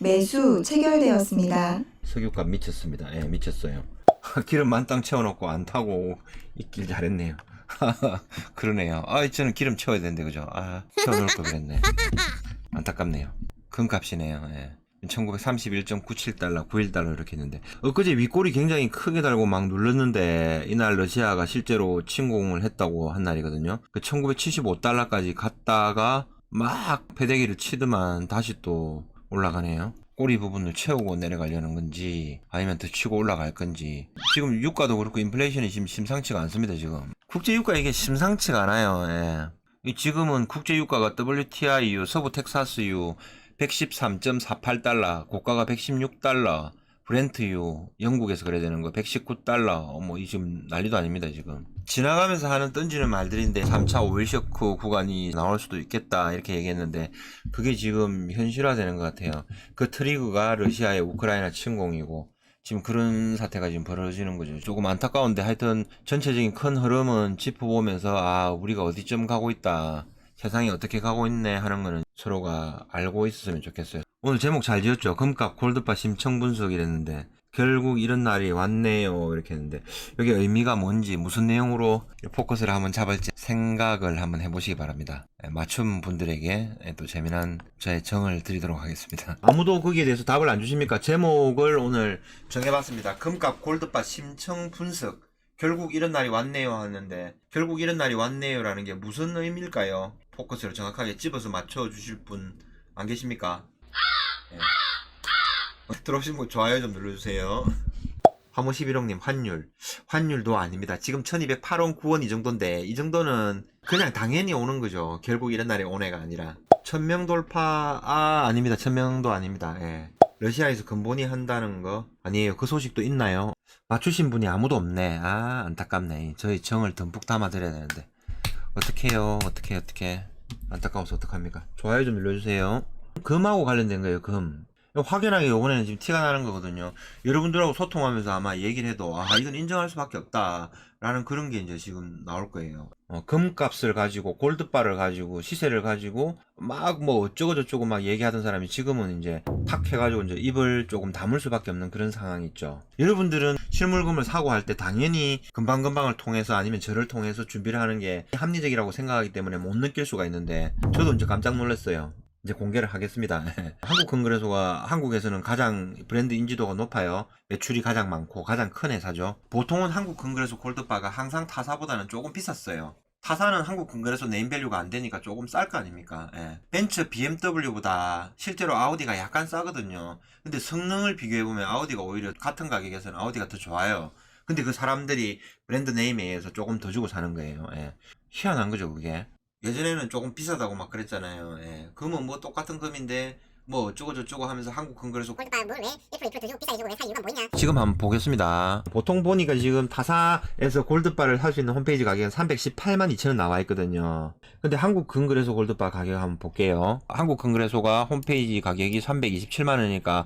매수 체결되었습니다. 석유값 미쳤습니다. 예, 미쳤어요. 기름 만땅 채워놓고 안 타고 있길 잘했네요. 그러네요. 저는 기름 채워야 되는데, 그죠? 채워놓을 걸 그랬네. 안타깝네요. 큰 값이네요. 예. 1931.97달러, 91달러 이렇게 했는데, 엊그제 윗골이 굉장히 크게 달고 막 눌렀는데, 이날 러시아가 실제로 침공을 했다고 한 날이거든요. 그 1975달러까지 갔다가 막 패대기를 치더만 다시 또 올라가네요. 꼬리 부분을 채우고 내려가려는 건지 아니면 더 치고 올라갈 건지. 지금 유가도 그렇고 인플레이션이 지금 심상치가 않습니다. 지금 국제 유가 이게 심상치가 않아요. 예. 지금은 국제 유가가 WTI유 서부 텍사스유 113.48달러, 고가가 116달러, 브렌트유 영국에서 그래야 되는 거 119달러. 뭐 이 지금 난리도 아닙니다. 지금 지나가면서 하는 던지는 말들인데 3차 오일 쇼크 구간이 나올 수도 있겠다 이렇게 얘기했는데, 그게 지금 현실화되는 것 같아요. 그 트리거가 러시아의 우크라이나 침공이고 지금 그런 사태가 지금 벌어지는 거죠. 조금 안타까운데 하여튼 전체적인 큰 흐름은 짚어보면서 우리가 어디쯤 가고 있다, 세상이 어떻게 가고 있네 하는 거는 서로가 알고 있었으면 좋겠어요. 오늘 제목 잘 지었죠. 금값 골드바 심층 분석 이랬는데 결국 이런 날이 왔네요 이렇게 했는데, 여기 의미가 뭔지 무슨 내용으로 포커스를 한번 잡을지 생각을 한번 해보시기 바랍니다. 맞춤 분들에게 또 재미난 저의 정을 드리도록 하겠습니다. 아무도 거기에 대해서 답을 안 주십니까? 제목을 오늘 정해봤습니다. 금값 골드바 심층 분석. 결국 이런 날이 왔네요 하는데, 결국 이런 날이 왔네요 라는 게 무슨 의미일까요? 포커스를 정확하게 집어서 맞춰주실 분 안 계십니까? 네. 들어오신 분 좋아요 좀 눌러주세요. 화모 11홍님 환율도 아닙니다. 지금 1208원 9원 이 정도인데, 이 정도는 그냥 당연히 오는 거죠. 결국 이런 날이 오네가 아니라 1000명 돌파 아닙니다. 1000명도 아닙니다. 예. 러시아에서 근본이 한다는 거 아니에요. 그 소식도 있나요? 맞추신 분이 아무도 없네. 안타깝네. 저희 정을 듬뿍 담아드려야 되는데 어떡해요. 어떻게 안타까워서 어떡합니까? 좋아요 좀 눌러주세요. 금하고 관련된 거예요. 금 확연하게 이번에는 지금 티가 나는 거거든요. 여러분들하고 소통하면서 아마 얘기를 해도 이건 인정할 수밖에 없다 라는 그런 게 이제 지금 나올 거예요. 금값을 가지고 골드바를 가지고 시세를 가지고 막 뭐 어쩌고 저쩌고 막 얘기하던 사람이 지금은 이제 탁 해가지고 이제 입을 조금 다물 수밖에 없는 그런 상황이 있죠. 여러분들은 실물금을 사고 할 때 당연히 금방금방을 통해서 아니면 저를 통해서 준비를 하는 게 합리적이라고 생각하기 때문에 못 느낄 수가 있는데, 저도 이제 깜짝 놀랐어요. 이제 공개를 하겠습니다. 한국건그레소가 한국에서는 가장 브랜드 인지도가 높아요. 매출이 가장 많고 가장 큰 회사죠. 보통은 한국건그레소 골드바가 항상 타사보다는 조금 비쌌어요. 타사는 한국건그레소 네임밸류가 안 되니까 조금 쌀 거 아닙니까? 벤츠 BMW보다 실제로 아우디가 약간 싸거든요. 근데 성능을 비교해보면 아우디가 오히려 같은 가격에서는 아우디가 더 좋아요. 근데 그 사람들이 브랜드 네임에 의해서 조금 더 주고 사는 거예요. 희한한 거죠 그게. 예전에는 조금 비싸다고 막 그랬잖아요. 금은 뭐 똑같은 금인데 뭐 어쩌고 저쩌고 하면서 한국건그레소 골드바 뭘왜 1% 2% 더 주고 비싸게 주고 왜 살 이유가 뭐냐? 지금 한번 보겠습니다. 보통 보니까 지금 타사에서 골드바를 살 수 있는 홈페이지 가격은 318만 2천원 나와 있거든요. 근데 한국건그레소 골드바 가격 한번 볼게요. 한국건그레소가 홈페이지 가격이 327만원이니까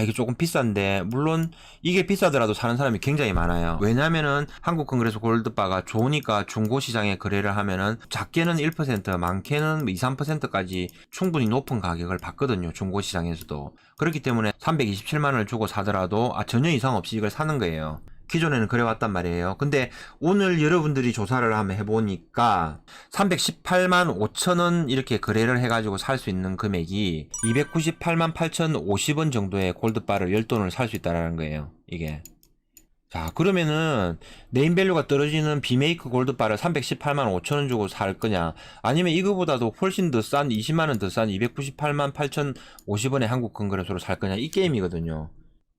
이게 조금 비싼데, 물론 이게 비싸더라도 사는 사람이 굉장히 많아요. 왜냐면은 한국건그레소 골드바가 좋으니까 중고시장에 거래를 하면은 작게는 1% 많게는 2, 3%까지 충분히 높은 가격을 받거든요. 중고시장에서도. 그렇기 때문에 327만원을 주고 사더라도 전혀 이상 없이 이걸 사는 거예요. 기존에는 그래왔단 말이에요. 근데 오늘 여러분들이 조사를 한번 해보니까 318만 5천원 이렇게 거래를 해가지고 살 수 있는 금액이 298만 8,050원 정도의 골드바를 10돈을 살 수 있다는 거예요. 이게. 자, 그러면은 네임밸류가 떨어지는 비메이크 골드바를 318만 5천원 주고 살 거냐, 아니면 이거보다도 훨씬 더 싼 20만원 더 싼 298만 8,050원의 한국건그레소로 살 거냐, 이 게임이거든요.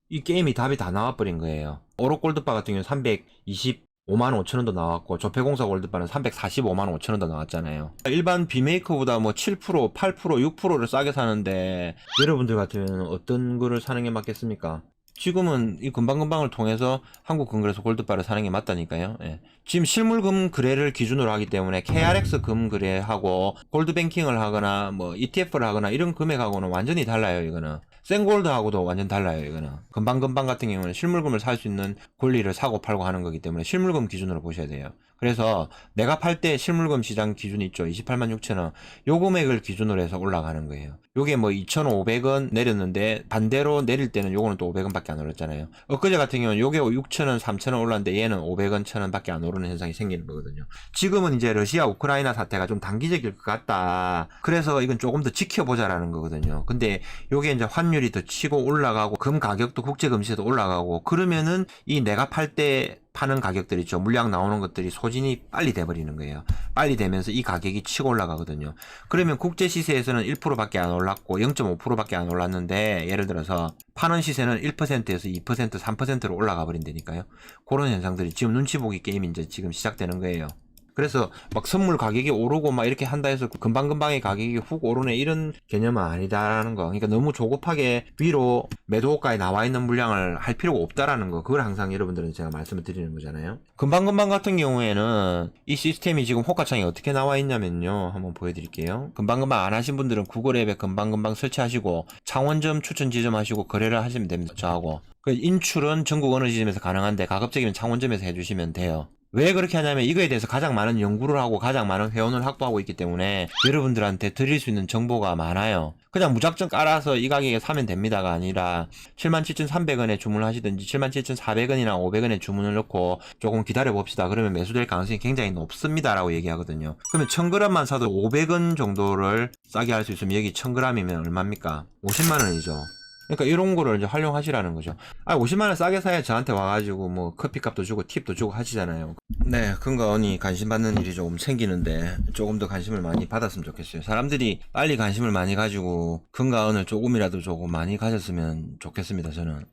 이 게임이 답이 다 나와버린 거예요. 오로 골드바 같은 경우는 325만 5천원도 나왔고, 조폐공사 골드바는 345만 5천원도 나왔잖아요. 일반 비메이크보다 뭐 7%, 8%, 6%를 싸게 사는데 여러분들 같으면 어떤 거를 사는 게 맞겠습니까? 지금은 이 금방금방을 통해서 한국건그레소 골드바를 사는 게 맞다니까요. 지금 실물금 거래를 기준으로 하기 때문에 KRX 금 거래하고 골드뱅킹을 하거나 뭐 ETF를 하거나 이런 금액하고는 완전히 달라요. 이거는 생골드하고도 완전 달라요. 이거는 금방금방 같은 경우는 실물금을 살 수 있는 권리를 사고 팔고 하는 거기 때문에 실물금 기준으로 보셔야 돼요. 그래서 내가 팔 때 실물금 시장 기준이 있죠. 28만 6천원. 요 금액을 기준으로 해서 올라가는 거예요. 요게 뭐 2,500원 내렸는데 반대로 내릴 때는 요거는 또 500원밖에 안 올랐잖아요. 엊그제 같은 경우는 요게 6,000원, 3,000원 올랐는데 얘는 500원, 1,000원밖에 안 오르는 현상이 생기는 거거든요. 지금은 이제 러시아 우크라이나 사태가 좀 단기적일 것 같다. 그래서 이건 조금 더 지켜보자라는 거거든요. 근데 요게 이제 환율이 더 치고 올라가고 금 가격도 국제 금시에도 올라가고 그러면은 이 내가 팔 때 파는 가격들 있죠. 물량 나오는 것들이 소진이 빨리 돼버리는 거예요. 빨리 되면서 이 가격이 치고 올라가거든요. 그러면 국제 시세에서는 1%밖에 안 올랐고 0.5%밖에 안 올랐는데 예를 들어서 파는 시세는 1%에서 2%, 3%로 올라가 버린다니까요. 그런 현상들이 지금 눈치 보기 게임이 이제 지금 시작되는 거예요. 그래서 막 선물 가격이 오르고 막 이렇게 한다 해서 금방금방의 가격이 훅 오르네 이런 개념은 아니다라는 거. 그러니까 너무 조급하게 위로 매도가에 나와 있는 물량을 할 필요가 없다라는 거. 그걸 항상 여러분들은 제가 말씀을 드리는 거잖아요. 금방금방 같은 경우에는 이 시스템이 지금 호가창에 어떻게 나와 있냐면요. 한번 보여드릴게요. 금방금방 안 하신 분들은 구글 앱에 금방금방 설치하시고 창원점 추천 지점하시고 거래를 하시면 됩니다. 저하고. 그 인출은 전국 어느 지점에서 가능한데 가급적이면 창원점에서 해주시면 돼요. 왜 그렇게 하냐면 이거에 대해서 가장 많은 연구를 하고 가장 많은 회원을 확보하고 있기 때문에 여러분들한테 드릴 수 있는 정보가 많아요. 그냥 무작정 깔아서 이 가격에 사면 됩니다가 아니라 77,300원에 주문하시든지 77,400원이나 500원에 주문을 넣고 조금 기다려 봅시다. 그러면 매수될 가능성이 굉장히 높습니다라고 얘기하거든요. 그러면 1000g만 사도 500원 정도를 싸게 할 수 있으면 여기 1000g이면 얼마입니까? 50만 원이죠. 그러니까 이런 거를 이제 활용하시라는 거죠. 50만원 싸게 사야 저한테 와가지고 뭐 커피값도 주고 팁도 주고 하시잖아요. 네, 금가은이 관심 받는 일이 조금 생기는데 조금 더 관심을 많이 받았으면 좋겠어요. 사람들이 빨리 관심을 많이 가지고 금가은을 조금이라도 조금 많이 가졌으면 좋겠습니다, 저는.